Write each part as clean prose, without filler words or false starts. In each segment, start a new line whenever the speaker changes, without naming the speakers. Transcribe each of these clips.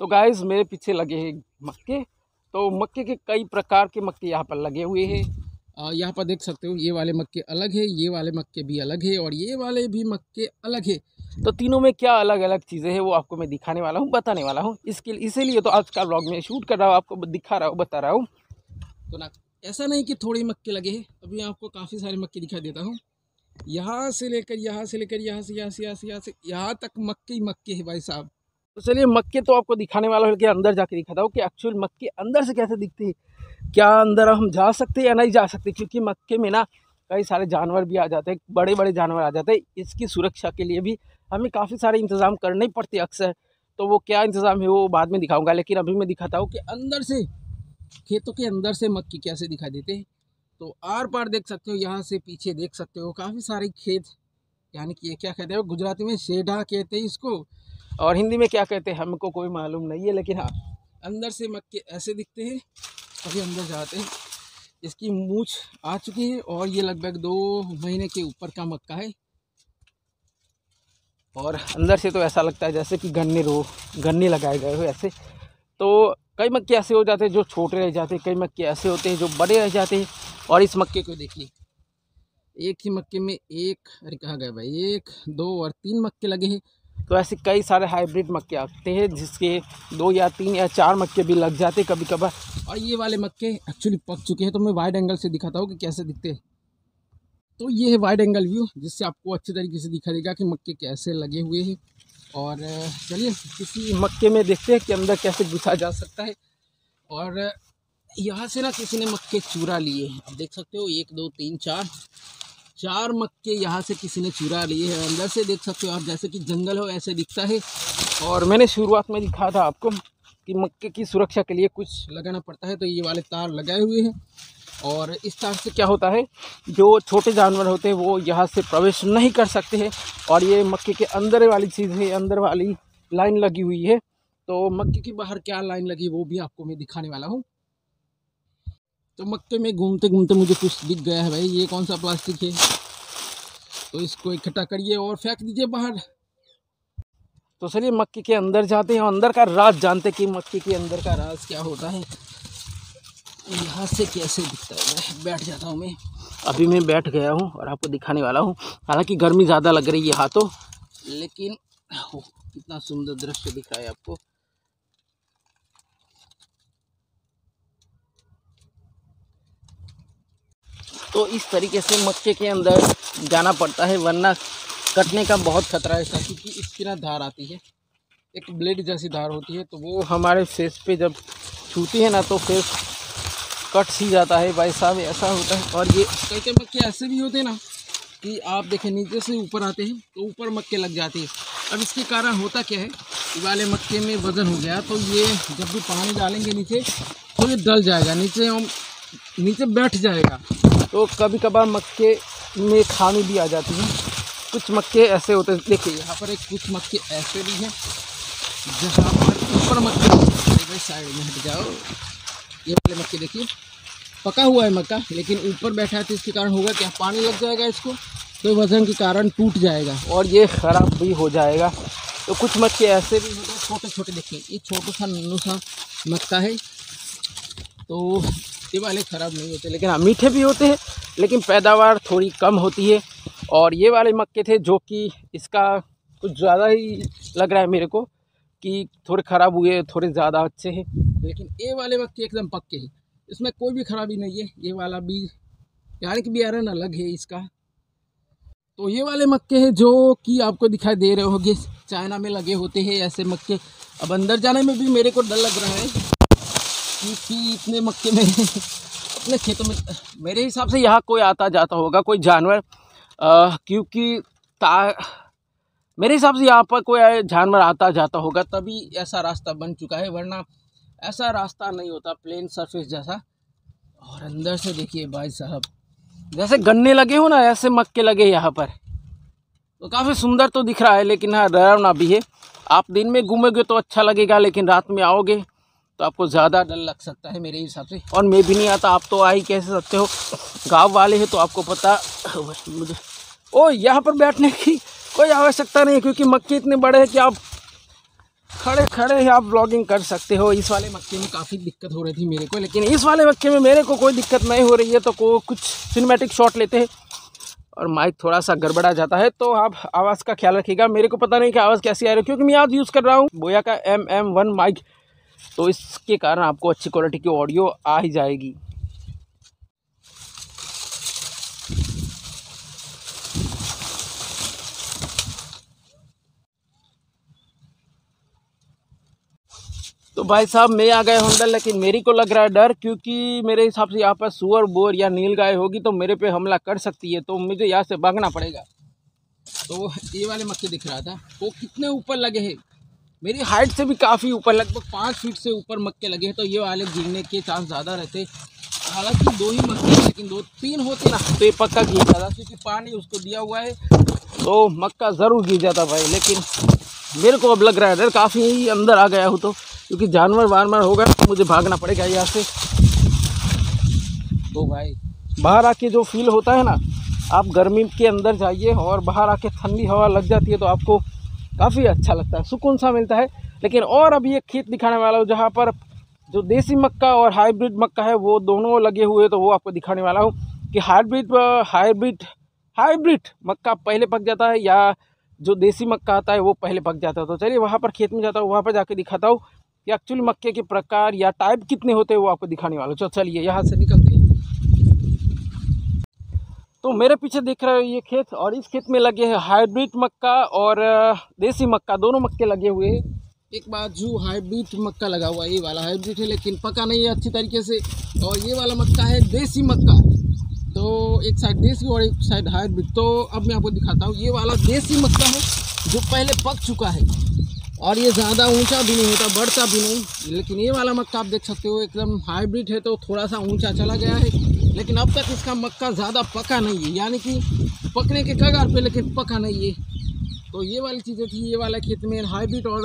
तो गाइस मेरे पीछे लगे हैं मक्के। तो मक्के के कई प्रकार के मक्के यहाँ पर लगे हुए हैं। यहाँ पर देख सकते हो ये वाले मक्के अलग है, ये वाले मक्के भी अलग है और ये वाले भी मक्के अलग है। तो तीनों में क्या अलग अलग चीज़ें हैं वो आपको मैं दिखाने वाला हूँ, बताने वाला हूँ। इसीलिए तो आज का व्लॉग में शूट कर रहा हूँ, आपको दिखा रहा हूँ, बता रहा हूँ। तो ना ऐसा नहीं कि थोड़े मक्के लगे हैं, अभी आपको काफ़ी सारे मक्के दिखा देता हूँ। यहाँ से लेकर यहाँ से यहाँ तक मक्के ही मक्के है भाई साहब। तो चलिए मक्के तो आपको दिखाने वाला हूँ, लेकिन अंदर जाके दिखाता हूँ कि एक्चुअल मक्के अंदर से कैसे दिखते हैं। क्या अंदर हम जा सकते हैं या नहीं जा सकते, क्योंकि मक्के में ना कई सारे जानवर भी आ जाते हैं, बड़े बड़े जानवर आ जाते हैं। इसकी सुरक्षा के लिए भी हमें काफ़ी सारे इंतज़ाम करने ही पड़ते अक्सर। तो वो क्या इंतज़ाम है वो बाद में दिखाऊंगा, लेकिन अभी मैं दिखाता हूँ कि अंदर से, खेतों के अंदर से मक्के कैसे दिखाई देते हैं। तो आर पार देख सकते हो, यहाँ से पीछे देख सकते हो काफ़ी सारे खेत, यानी कि ये क्या कहते हैं गुजराती में शेढ़ा कहते हैं इसको, और हिंदी में क्या कहते हैं हमको कोई मालूम नहीं है। लेकिन हाँ अंदर से मक्के ऐसे दिखते हैं। अभी अंदर जाते हैं। इसकी मूछ आ चुकी है और ये लगभग 2 महीने के ऊपर का मक्का है। और अंदर से तो ऐसा लगता है जैसे कि गन्ने लगाए गए हो ऐसे। तो कई मक्के ऐसे हो जाते हैं जो छोटे रह जाते हैं, कई मक्के ऐसे होते हैं जो बड़े रह जाते हैं। और इस मक्के को देखिए, एक ही मक्के में अरे कहाँ गए भाई, 1, 2 और 3 मक्के लगे हैं। तो ऐसे कई सारे हाइब्रिड मक्के आते हैं जिसके 2 या 3 या 4 मक्के भी लग जाते हैं कभी कभार। और ये वाले मक्के एक्चुअली पक चुके हैं। तो मैं वाइड एंगल से दिखाता हूँ कि कैसे दिखते हैं। तो ये है वाइड एंगल व्यू, जिससे आपको अच्छे तरीके से दिखा देगा कि मक्के कैसे लगे हुए हैं। और चलिए किसी मक्के में देखते हैं कि अंदर कैसे घुसा जा सकता है। और यहाँ से ना किसी ने मक्के चुरा लिए हैं, आप देख सकते हो 1, 2, 3, 4 मक्के यहाँ से किसी ने चुरा लिए हैं। अंदर से देख सकते हो आप, जैसे कि जंगल हो ऐसे दिखता है। और मैंने शुरुआत में दिखाया था आपको कि मक्के की सुरक्षा के लिए कुछ लगाना पड़ता है, तो ये वाले तार लगाए हुए हैं। और इस तार से क्या होता है, जो छोटे जानवर होते हैं वो यहाँ से प्रवेश नहीं कर सकते हैं। और ये मक्के के अंदर वाली चीज़ है, अंदर वाली लाइन लगी हुई है। तो मक्के के बाहर क्या लाइन लगी वो भी आपको मैं दिखाने वाला हूँ। तो मक्के में घूमते घूमते मुझे कुछ दिख गया है भाई। ये कौन सा प्लास्टिक है, तो इसको इकट्ठा करिए और फेंक दीजिए बाहर। तो चलिए मक्के के अंदर जाते हैं और अंदर का राज जानते हैं कि मक्के के अंदर का राज क्या होता है। यहाँ से कैसे दिखता है, मैं बैठ जाता हूँ। मैं अभी मैं बैठ गया हूँ और आपको दिखाने वाला हूँ। हालांकि गर्मी ज़्यादा लग रही है हाथों, लेकिन कितना सुंदर दृश्य दिख रहा है आपको। तो इस तरीके से मक्के के अंदर जाना पड़ता है, वरना कटने का बहुत खतरा है। क्योंकि इसकी ना धार आती है, एक ब्लेड जैसी धार होती है, तो वो हमारे फेस पे जब छूती है ना तो फेस कट सी जाता है भाई साहब, ऐसा होता है। और ये कई मक्के ऐसे भी होते हैं ना कि आप देखें नीचे से ऊपर आते हैं तो ऊपर मक्के लग जाते हैं। अब इसके कारण होता क्या है, वाले मक्के में वज़न हो गया तो ये जब भी पानी डालेंगे नीचे तो ये डल जाएगा, नीचे बैठ जाएगा। तो कभी कभार मक्के में खामी भी आ जाती है। कुछ मक्के ऐसे होते हैं, देखिए यहाँ पर कुछ मक्के ऐसे भी हैं जहाँ पर ऊपर मक्के, भाई साइड में हट जाओ। ये वाले मक्के देखिए, पका हुआ है मक्का लेकिन ऊपर बैठा है, तो इसके कारण होगा क्या, पानी लग जाएगा इसको तो वज़न के कारण टूट जाएगा और ये ख़राब भी हो जाएगा। तो कुछ मक्के ऐसे भी होते हैं छोटे छोटे, देखिए ये छोटा सा नन्नू सा मक्का है। तो ये वाले ख़राब नहीं होते, लेकिन हाँ मीठे भी होते हैं, लेकिन पैदावार थोड़ी कम होती है। और ये वाले मक्के थे जो कि इसका कुछ ज़्यादा ही लग रहा है मेरे को कि थोड़े ख़राब हुए, थोड़े ज़्यादा अच्छे हैं। लेकिन ये वाले मक्के एकदम पक्के हैं, इसमें कोई भी ख़राबी नहीं है। ये वाला भी यानी कि बियारण अलग है इसका। तो ये वाले मक्के हैं जो कि आपको दिखाई दे रहे होंगे, चाइना में लगे होते हैं ऐसे मक्के। अब अंदर जाने में भी मेरे को डर लग रहा है क्योंकि इतने मक्के में अपने खेतों में मेरे हिसाब से यहाँ कोई आता जाता होगा, कोई जानवर, क्योंकि मेरे हिसाब से यहाँ पर कोई जानवर आता जाता होगा तभी ऐसा रास्ता बन चुका है, वरना ऐसा रास्ता नहीं होता प्लेन सरफेस जैसा। और अंदर से देखिए भाई साहब, जैसे गन्ने लगे हो ना ऐसे मक्के लगे यहाँ पर। तो काफ़ी सुंदर तो दिख रहा है, लेकिन हाँ डरावना भी है। आप दिन में घूमोगे तो अच्छा लगेगा, लेकिन रात में आओगे तो आपको ज़्यादा डर लग सकता है मेरे हिसाब से। और मैं भी नहीं आता, आप तो आ ही कैसे सकते हो, गाँव वाले हैं तो आपको पता। मुझे यहाँ पर बैठने की कोई आवश्यकता नहीं, क्योंकि मक्के इतने बड़े हैं कि आप खड़े खड़े ही आप ब्लॉगिंग कर सकते हो। इस वाले मक्के में काफ़ी दिक्कत हो रही थी मेरे को, लेकिन इस वाले मक्के में मेरे को कोई दिक्कत नहीं हो रही है। तो कुछ सिनेमैटिक शॉट लेते हैं और माइक थोड़ा सा गड़बड़ा जाता है तो आप आवाज़ का ख्याल रखिएगा। मेरे को पता नहीं कि आवाज़ कैसी आ रही है, क्योंकि मैं आज यूज़ कर रहा हूँ बोया का MM1 माइक, तो इसके कारण आपको अच्छी क्वालिटी की ऑडियो आ ही जाएगी। तो भाई साहब मैं आ गया हूँ अंदर, लेकिन मेरी को लग रहा है डर, क्योंकि मेरे हिसाब से यहाँ पर सुअर बोर या नीलगाय होगी तो मेरे पे हमला कर सकती है, तो मुझे यहाँ से भागना पड़ेगा। तो ये वाले मक्के दिख रहा था वो कितने ऊपर लगे हैं, मेरी हाइट से भी काफ़ी ऊपर, लगभग 5 फीट से ऊपर मक्के लगे हैं। तो ये वाले गिरने के चांस ज़्यादा रहते। हालांकि 2 ही मक्के हैं, लेकिन 2-3 होते ना तो ये पक्का गिर जाता, क्योंकि पानी उसको दिया हुआ है तो मक्का ज़रूर गिर जाता भाई। लेकिन मेरे को अब लग रहा है डर, काफ़ी अंदर आ गया हूँ तो, क्योंकि जानवर वार होगा तो मुझे भागना पड़ेगा यहाँ से। तो भाई बाहर आके जो फील होता है ना, आप गर्मी के अंदर जाइए और बाहर आके ठंडी हवा लग जाती है तो आपको काफ़ी अच्छा लगता है, सुकून सा मिलता है। लेकिन और अभी एक खेत दिखाने वाला हूँ जहाँ पर जो देसी मक्का और हाइब्रिड मक्का है वो दोनों लगे हुए, तो वो आपको दिखाने वाला हूँ कि हाइब्रिड मक्का पहले पक जाता है या जो देसी मक्का आता है वो पहले पक जाता है। तो चलिए वहाँ पर खेत में जाता हूँ, वहाँ पर जाके दिखाता हूँ कि एक्चुअली मक्के के प्रकार या टाइप कितने होते हैं वो आपको दिखाने वाला हूँ। तो चलिए यहाँ से निकलते हैं। तो मेरे पीछे देख रहे हो ये खेत, और इस खेत में लगे हैं हाइब्रिड मक्का और देसी मक्का, दोनों मक्के लगे हुए हैं। एक बाजू हाइब्रिड मक्का लगा हुआ है, ये वाला हाइब्रिड है लेकिन पका नहीं है अच्छी तरीके से, और ये वाला मक्का है देसी मक्का। तो एक साइड देसी और एक साइड हाइब्रिड। तो अब मैं आपको दिखाता हूँ, ये वाला देसी मक्का है जो पहले पक चुका है, और ये ज़्यादा ऊंचा भी नहीं होता, बढ़ता भी नहीं। लेकिन ये वाला मक्का आप देख सकते हो एकदम हाइब्रिड है, तो थोड़ा सा ऊंचा चला गया है, लेकिन अब तक इसका मक्का ज़्यादा पका नहीं है, यानी कि पकने के कगार पे, लेकिन पका नहीं है। तो ये वाली चीज़ें थी। ये वाला खेत में हाइब्रिड और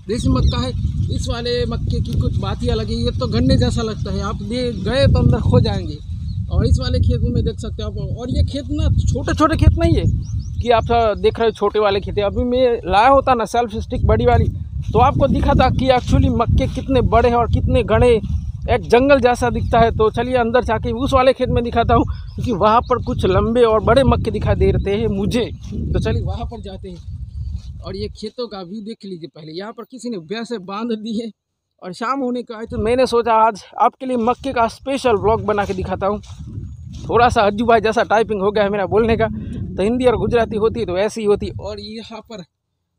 देसी मक्का है। इस वाले मक्के की कुछ बात ही अलग है, ये तो गन्ने जैसा लगता है, आप गए तो अंदर खो जाएंगे। और इस वाले खेतों में देख सकते हो आप, और ये खेत ना छोटे छोटे खेत नहीं है कि आप देख रहे हो छोटे वाले खेत है। अभी मैं लाया होता ना सेल्फ स्टिक बड़ी वाली, तो आपको दिखा था कि एक्चुअली मक्के कितने बड़े हैं और कितने घने, एक जंगल जैसा दिखता है। तो चलिए अंदर जाके उस वाले खेत में दिखाता हूँ, क्योंकि वहाँ पर कुछ लंबे और बड़े मक्के दिखाई दे रहे हैं मुझे। तो चलिए वहाँ पर जाते हैं और ये खेतों का व्यू देख लीजिए। पहले यहाँ पर किसी ने भैंसे बांध दी है और शाम होने का है, तो मैंने सोचा आज आपके लिए मक्के का स्पेशल व्लॉग बना के दिखाता हूँ। थोड़ा सा अज्जू भाई जैसा टाइपिंग हो गया है मेरा बोलने का, तो हिंदी और गुजराती होती तो ऐसी ही होती। और यहाँ पर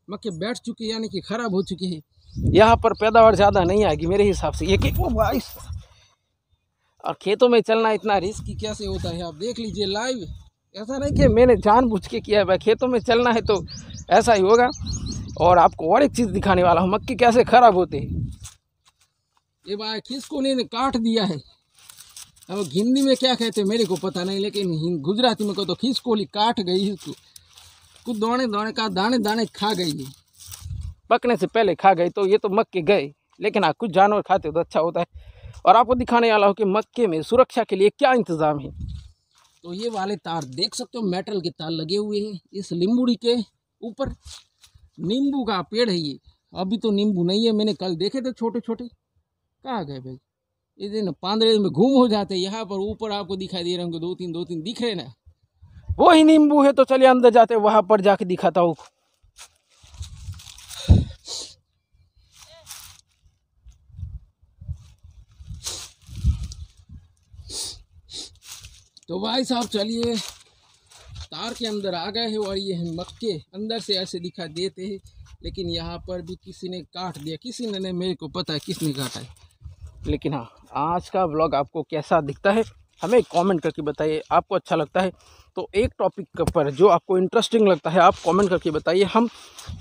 मक्के बैठ चुके हैं, यानी कि ख़राब हो चुके हैं। यहाँ पर पैदावार ज़्यादा नहीं आएगी मेरे हिसाब से। ये कि ओ भाई, और खेतों में चलना इतना रिस्की कैसे होता है आप देख लीजिए लाइव। ऐसा नहीं कि मैंने जानबूझ के किया है भाई, खेतों में चलना है तो ऐसा ही होगा। और आपको और एक चीज़ दिखाने वाला हूँ, मक्के कैसे ख़राब होते हैं। ये भाई किसको ने काट दिया है, अब हिंदी में क्या कहते हैं मेरे को पता नहीं, लेकिन गुजराती में को तो खिसकोली काट गई इसको, कुछ दाने का दाने दाने खा गई है, पकने से पहले खा गई। तो ये तो मक्के गए, लेकिन हाँ कुछ जानवर खाते तो अच्छा होता है। और आपको दिखाने वाला हूँ कि मक्के में सुरक्षा के लिए क्या इंतज़ाम है। तो ये वाले तार देख सकते हो, मेटल के तार लगे हुए हैं इस नींबूड़ी के ऊपर। नींबू का पेड़ है ये, अभी तो नींबू नहीं है, मैंने कल देखे थे छोटे छोटे, कहाँ गए भाई। ये दिन पांदरे में घूम हो जाते हैं। यहाँ पर ऊपर आपको दिखाई दे रहे होंगे दो तीन दिख रहे ना, वो ही नींबू है। तो चलिए अंदर जाते हैं, वहां पर जाके दिखाता हूँ। तो भाई साहब चलिए तार के अंदर आ गए हैं, और ये मक्के अंदर से ऐसे दिखाई देते हैं, लेकिन यहाँ पर भी किसी ने काट दिया। किसी ने नहीं, मेरे को पता है किसने काटा है। लेकिन हाँ, आज का व्लॉग आपको कैसा दिखता है हमें कमेंट करके बताइए। आपको अच्छा लगता है तो एक टॉपिक पर जो आपको इंटरेस्टिंग लगता है आप कमेंट करके बताइए, हम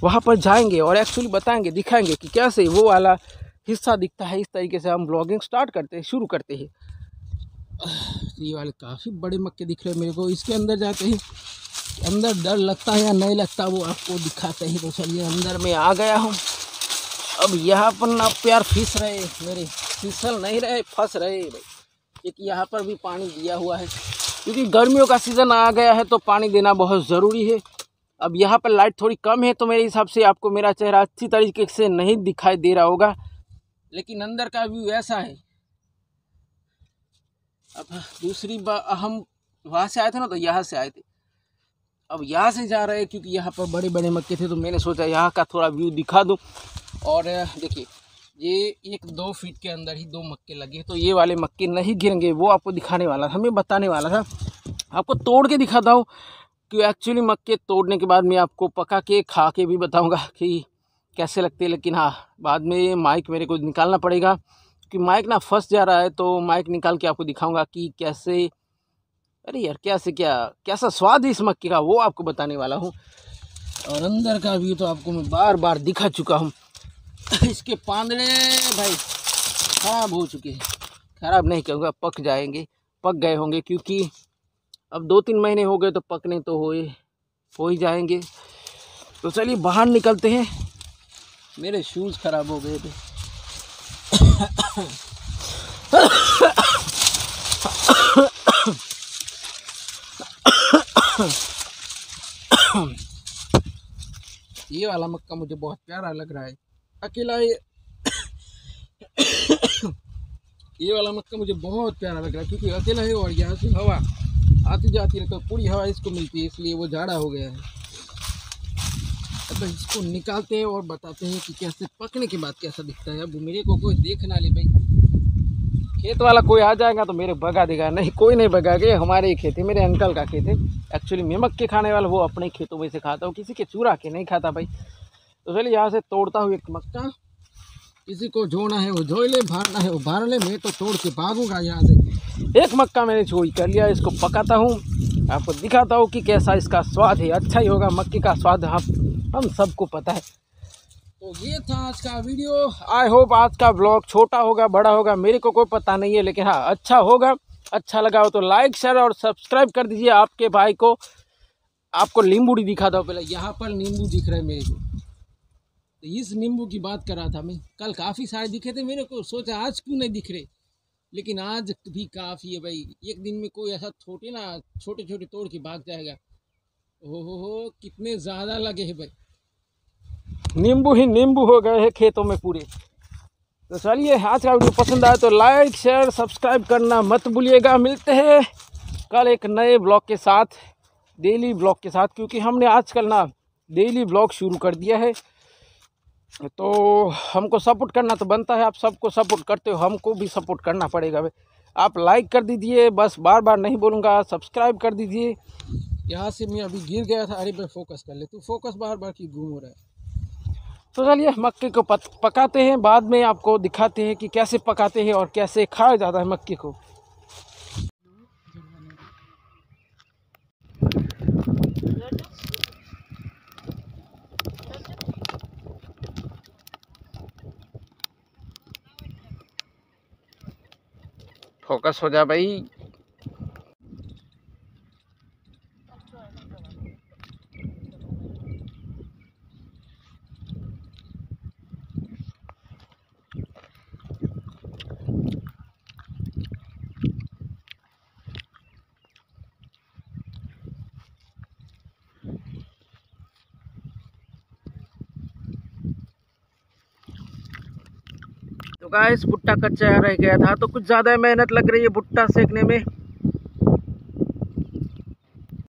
वहाँ पर जाएंगे और एक्चुअली बताएंगे, दिखाएंगे कि कैसे वो वाला हिस्सा दिखता है। इस तरीके से हम व्लॉगिंग शुरू करते हैं। ये वाले काफ़ी बड़े मक्के दिख रहे हैं मेरे को। इसके अंदर जाते हैं, अंदर डर लगता है या नहीं लगता वो आपको दिखाते हैं। तो चलिए अंदर में आ गया हूँ। अब यहाँ पर ना प्यार फिस रहे मेरे, फिसल नहीं रहे, फंस रहे भाई, क्योंकि यहाँ पर भी पानी दिया हुआ है, क्योंकि गर्मियों का सीज़न आ गया है तो पानी देना बहुत ज़रूरी है। अब यहाँ पर लाइट थोड़ी कम है तो मेरे हिसाब से आपको मेरा चेहरा अच्छी तरीके से नहीं दिखाई दे रहा होगा, लेकिन अंदर का व्यू ऐसा है। अब दूसरी बार हम वहाँ से आए थे ना, तो यहाँ से आए थे, अब यहाँ से जा रहे हैं क्योंकि यहाँ पर बड़े बड़े मक्के थे, तो मैंने सोचा यहाँ का थोड़ा व्यू दिखा दूँ। और देखिए ये 1-2 फीट के अंदर ही 2 मक्के लगे, तो ये वाले मक्के नहीं गिरेंगे, वो आपको दिखाने वाला था, मैं बताने वाला था, आपको तोड़ के दिखाता हूँ कि एक्चुअली मक्के तोड़ने के बाद मैं आपको पका के खा के भी बताऊँगा कि कैसे लगते हैं। लेकिन हाँ, बाद में माइक मेरे को निकालना पड़ेगा कि माइक ना फंस जा रहा है, तो माइक निकाल के आपको दिखाऊँगा कि कैसे, अरे यार कैसा स्वाद है इस मक्के का, वो आपको बताने वाला हूँ। और अंदर का व्यू तो आपको मैं बार बार दिखा चुका हूँ। इसके पांदड़े भाई ख़राब हो चुके हैं, ख़राब नहीं कहूँगा, पक गए होंगे, क्योंकि अब 2-3 महीने हो गए तो पकने तो हो ही जाएंगे। तो चलिए बाहर निकलते हैं, मेरे शूज़ ख़राब हो गए थे। ये वाला मक्का मुझे बहुत प्यारा लग रहा है, अकेला ये वाला मक्का मुझे बहुत प्यारा लग रहा है, क्योंकि अकेला है और यहाँ से हवा आती जाती है, तो पूरी हवा इसको मिलती है, इसलिए वो जाड़ा हो गया है। अब इसको निकालते हैं और बताते हैं कि कैसे पकने के बाद कैसा दिखता है। अब मेरे को कोई देख ना ले भाई, खेत वाला कोई आ जाएगा तो मेरे भगा देगा, नहीं कोई नहीं भगा के, हमारे ही खेत है, मेरे अंकल का खेत है। एक्चुअली मैं मक्के खाने वाला, वो अपने खेतों में से खाता हूँ, किसी के चुरा के नहीं खाता भाई। तो चलिए यहाँ से तोड़ता हूँ एक मक्का, किसी को जोड़ना है वो जोड़ ले, भारना है वो भार ले, मैं तो तोड़ के भागूंगा यहाँ से। एक मक्का मैंने चोरी कर लिया, इसको पकाता हूँ, आपको दिखाता हूँ कि कैसा इसका स्वाद है। अच्छा ही होगा, मक्के का स्वाद हम सबको पता है। तो ये था आज का वीडियो। आई होप आज का ब्लॉग छोटा होगा बड़ा होगा मेरे को कोई पता नहीं है, लेकिन हाँ अच्छा होगा। अच्छा लगा हो तो लाइक शेयर और सब्सक्राइब कर दीजिए आपके भाई को। आपको नींबू दिखाता हूँ, पहले यहाँ पर नींबू दिख रहा है मेरे को, तो इस नींबू की बात कर रहा था मैं। कल काफ़ी सारे दिखे थे मेरे को, सोचा आज क्यों नहीं दिख रहे, लेकिन आज भी काफ़ी है भाई। एक दिन में कोई ऐसा छोटे छोटे तोड़ के भाग जाएगा। ओहो कितने ज़्यादा लगे हैं भाई, नींबू ही नींबू हो गए हैं खेतों में पूरे। तो चलिए आज का वीडियो पसंद आया तो लाइक शेयर सब्सक्राइब करना मत भूलिएगा। मिलते हैं कल एक नए ब्लॉग के साथ, डेली ब्लॉग के साथ, क्योंकि हमने आजकल ना डेली ब्लॉग शुरू कर दिया है, तो हमको सपोर्ट करना तो बनता है। आप सबको सपोर्ट करते हो, हमको भी सपोर्ट करना पड़ेगा भाई। आप लाइक कर दीजिए, बस बार बार नहीं बोलूँगा, सब्सक्राइब कर दीजिए। यहाँ से मैं अभी गिर गया था, अरे भाई फोकस कर ले तू, फोकस बार बार की घूम हो रहा है। तो चलिए मक्के को पकाते हैं, बाद में आपको दिखाते हैं कि कैसे पकाते हैं और कैसे खाया जाता है मक्के को। फोकस हो जा भाई। तो गाइस भुट्टा कच्चा रह गया था, तो कुछ ज़्यादा मेहनत लग रही है भुट्टा सेकने में।